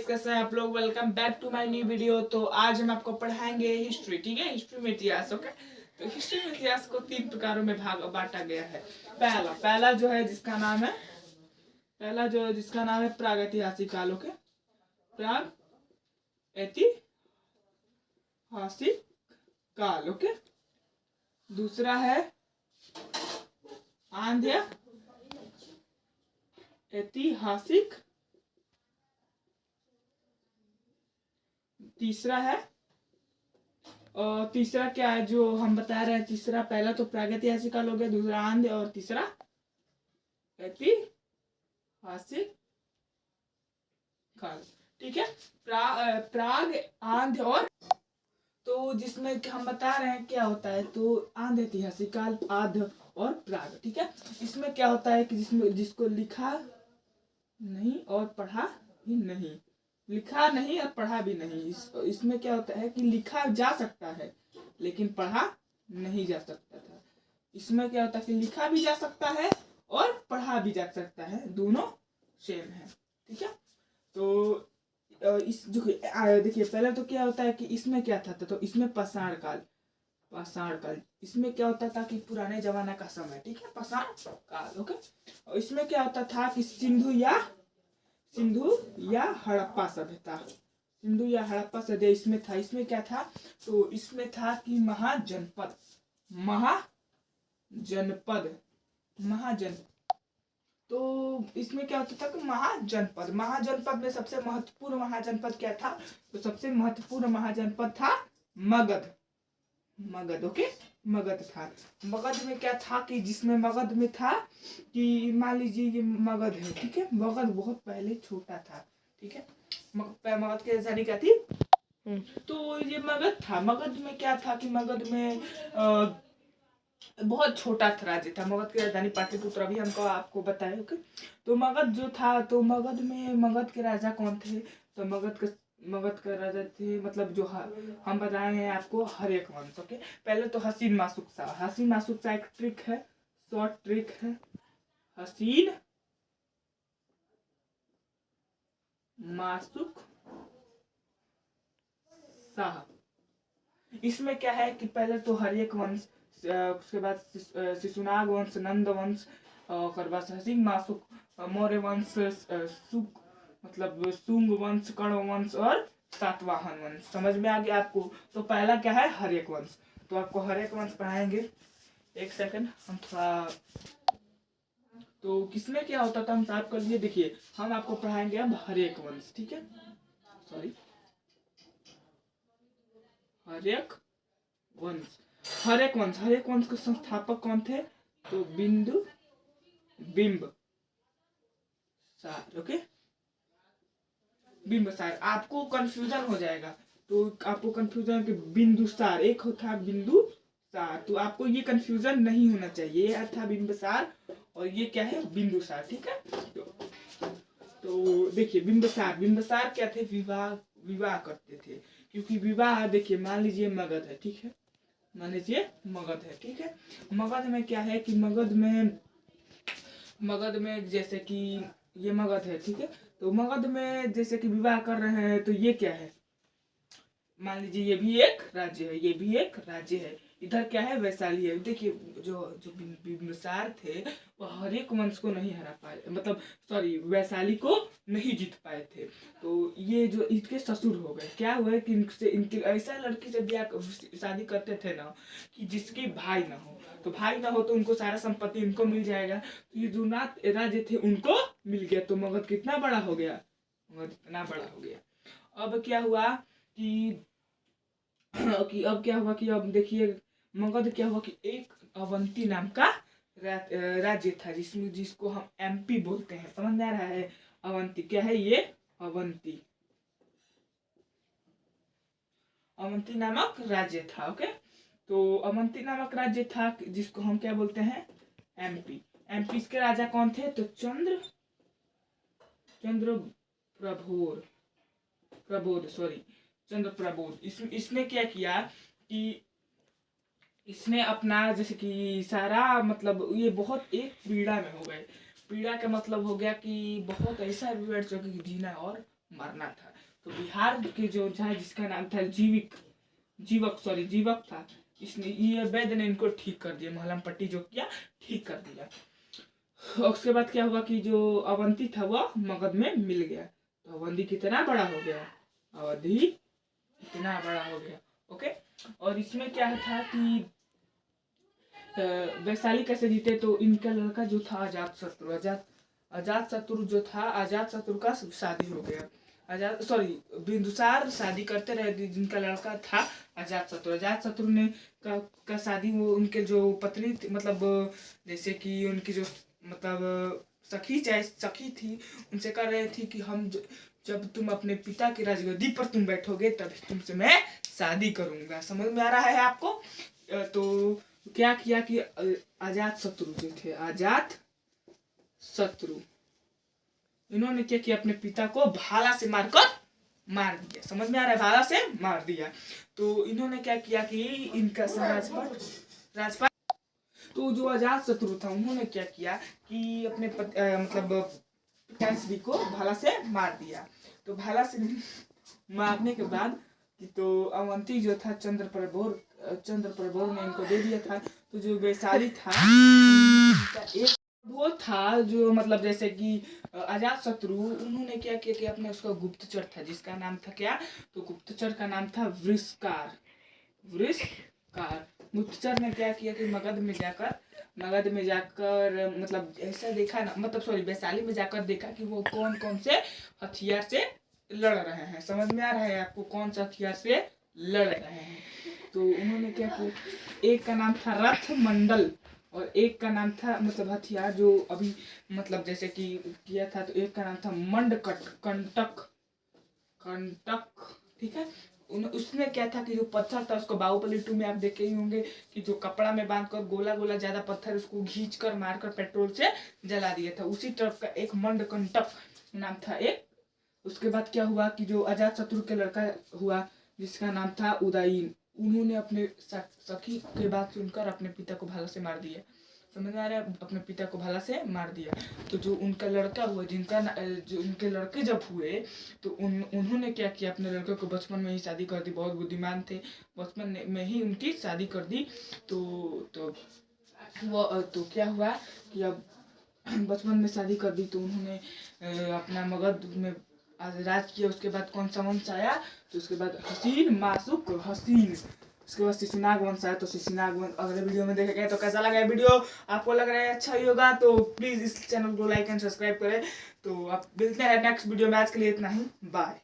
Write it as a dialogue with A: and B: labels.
A: कैसे हैं आप लोग। Welcome back to my new video. तो आज हम आपको पढ़ाएंगे हिस्ट्री। ठीक है, हिस्ट्री में इतिहास। ओके, तो हिस्ट्री में इतिहास को 3 प्रकारों में भाग बांटा गया है। पहला जो है जिसका नाम है प्रागैतिहासिक काल। ओके, प्राग ऐतिहासिक काल। ओके, दूसरा है आंध्य ऐतिहासिक, तीसरा क्या है जो हम बता रहे हैं। तीसरा, पहला तो प्रागैतिहासिक काल हो गया, दूसरा आंध्य और तीसरा ऐतिहासिक काल। ठीक है, प्राग आंध्य और तो जिसमें हम बता रहे हैं क्या होता है। तो आंध्य ऐतिहासिक काल, आंध्य और प्राग। ठीक है, इसमें क्या होता है कि जिसको लिखा नहीं और पढ़ा भी नहीं, लिखा नहीं और पढ़ा भी नहीं। इसमें क्या होता है कि लिखा जा सकता है लेकिन पढ़ा नहीं जा सकता था। इसमें क्या होता है कि लिखा भी जा सकता है और पढ़ा भी जा सकता है, दोनों सेम है। ठीक है, तो इस जो देखिए पहले तो क्या होता है कि इसमें क्या था, तो इसमें पाषाण काल। इसमें क्या होता था कि पुराने जमाना का समय। ठीक है, पाषाण काल। ओके, और इसमें क्या होता था कि सिंधु या हड़प्पा सभ्यता इसमें था। इसमें क्या था, तो इसमें था कि महाजनपद। तो इसमें क्या होता था कि महाजनपद में सबसे महत्वपूर्ण महाजनपद क्या था, तो सबसे महत्वपूर्ण महाजनपद था मगध। ओके, मगध था। मगध में क्या था कि जिसमें मगध में था कि मान लीजिए ये मगध है। ठीक है, मगध बहुत पहले छोटा था। ठीक है, मगध की राजधानी क्या थी, तो ये मगध था। मगध में क्या था कि मगध में बहुत छोटा राज्य था। मगध की राजधानी पाटलिपुत्र अभी हमको आपको बताया। ओके, तो मगध जो था, तो मगध के राजा कौन थे, तो मगध का राजा थे, मतलब जो हम बताए हैं आपको, हर्यक वंश। ओके, पहले तो हसीन मासुक शाह एक ट्रिक है, शॉर्ट ट्रिक है। हसीन मासुक शाह। इसमें क्या है कि पहले तो हर्यक वंश, उसके बाद शिशुनाग वंश, नंद वंश, और बाद हसीन मासुक, मौर्य वंश, मतलब शुंग वंश, कण्व वंश और सातवाहन वंश। समझ में आ गया आपको। तो पहला क्या है, हर्यक वंश। तो आपको हर्यक वंश पढ़ाएंगे। एक सेकंड, हम थोड़ा, तो किसमें क्या होता था हम साफ कर लिए। देखिए, हम आपको पढ़ाएंगे अब हर्यक वंश। ठीक है, सॉरी, हर्यक वंश के संस्थापक कौन थे, तो बिंबसार। ओके, बिंबसार। आपको कंफ्यूजन हो जाएगा, तो आपको कंफ्यूजन कि बिंदुसार एक था, बिंदुसार, तो आपको ये कंफ्यूजन नहीं होना चाहिए। ये था बिंबसार और ये क्या है, बिंदुसार। ठीक है, तो देखिए बिंबसार क्या थे, विवाह करते थे। क्योंकि विवाह, देखिए मान लीजिए मगध है। ठीक है, ठीक है, मगध में क्या है कि मगध में जैसे कि ये मगध है। ठीक है, तो मगध में जैसे कि विवाह कर रहे हैं, तो ये क्या है, मान लीजिए ये भी एक राज्य है, इधर क्या है, वैशाली है। देखिए जो बिंबिसार थे वो हर एक वंश को नहीं हरा पाए, मतलब सॉरी, वैशाली को नहीं जीत पाए थे। तो ये जो इनके ससुर हो गए, क्या हुआ कि इनके ऐसा लड़की से ब्याह शादी करते थे ना कि जिसके भाई ना हो, तो उनको सारा संपत्ति इनको मिल जाएगा। तो ये जो नाथ राज्य थे उनको मिल गया, तो मगध कितना बड़ा हो गया, अब क्या हुआ कि अब देखिए मगध क्या हुआ कि एक अवंती नाम का राज्य था, जिसको हम एमपी बोलते हैं। समझ में आ रहा है, अवंती क्या है, ये अवंती नामक राज्य था। ओके, तो अवंती नामक राज्य था जिसको हम क्या बोलते हैं, एमपी। इसके राजा कौन थे, तो चंद्र प्रबोध। इसने क्या किया कि इसने अपना जैसे कि सारा, मतलब ये बहुत एक पीड़ा में हो गए। पीड़ा का मतलब हो गया कि बहुत ऐसा बिगड़ चुके कि जीना और मरना था। तो बिहार के जो था जिसका नाम था जीवक था, इसने ये वैद्य ने इनको ठीक कर दिया, महलम पट्टी जो किया ठीक कर दिया। और उसके बाद क्या हुआ कि जो अवंती था वह मगध में मिल गया। तो अवंती कितना बड़ा हो गया, अवधि इतना बड़ा हो गया। ओके, और इसमें क्या था कि वैशाली कैसे जीते, तो इनका लड़का जो था अजात शत्रु जो था, अजात शत्रु का शादी हो गया। बिंदुसार शादी करते रहे, जिनका लड़का था अजात शत्रु ने का शादी वो उनके जो पत्नी मतलब जैसे कि उनकी जो मतलब सखी थी, उनसे कह रहे थी कि हम जब तुम अपने पिता की राजगद्दी पर तुम बैठोगे तभी तुमसे मैं शादी करूंगा। समझ में आ रहा है आपको? तो क्या किया कि अजात शत्रु जो थे, अजात शत्रु, इन्होंने क्या किया, अपने पिता को भाला से मार दिया। समझ में आ रहा है? भाला से मार दिया। तो इन्होंने क्या किया कि इनका राजपाट तो जो अजात शत्रु था उन्होंने क्या किया कि अपने मतलब पिताश्री को भाला से मार दिया। तो भाला से मारने के बाद तो अवंती जो था चंद्रप्रभोर ने इनको दे दिया था। तो जो वैशाली था एक वो था जो मतलब जैसे कि अजात शत्रु, उन्होंने क्या किया कि अपने उसका गुप्तचर था जिसका नाम था क्या, तो गुप्तचर का नाम था वृषकार। गुप्तचर ने क्या किया कि मगध में जाकर मतलब ऐसा देखा ना, मतलब वैशाली में जाकर देखा कि वो कौन से हथियार से लड़ रहे हैं। समझ में आ रहा है आपको? कौन सा हथियार से लड़ रहे हैं। तो उन्होंने क्या किया, एक का नाम था रथ मंडल और एक का नाम था मतलब हथियार जो अभी मतलब जैसे कि किया था, तो एक का नाम था कंटक। ठीक है, उसमें क्या था कि जो पत्थर था उसको बाहुबली 2 में आप देखे ही होंगे कि जो कपड़ा में बांधकर गोला ज्यादा पत्थर उसको खींच कर मारकर पेट्रोल से जला दिया था, उसी तरफ का एक मंडकंटक नाम था एक। उसके बाद क्या हुआ कि जो अजात शत्रु के लड़का हुआ जिसका नाम था उदयन, उन्होंने अपने सखी के बात सुनकर अपने पिता को भाला से मार दिया। समझ में आ रहा है? अपने पिता को भाला से मार दिया। तो जो उनका लड़का हुआ जो उनके लड़के जब हुए तो उन्होंने क्या किया, अपने लड़के को बचपन में ही शादी कर दी। बहुत बुद्धिमान थे, बचपन में ही उनकी शादी कर दी। तो वो तो क्या हुआ कि अब बचपन में शादी कर दी तो उन्होंने अपना मगध में राज किया। उसके बाद कौन सा वंश आया, तो उसके बाद हसीन, उसके बाद शिशुनाग वंश आया। तो शिशुनाग वंश अगले वीडियो में देखेंगे। तो कैसा लगा वीडियो? आपको लग रहा है अच्छा ही होगा तो प्लीज इस चैनल को लाइक एंड सब्सक्राइब करें। तो आप मिलते हैं नेक्स्ट वीडियो में। आज के लिए इतना ही, बाय।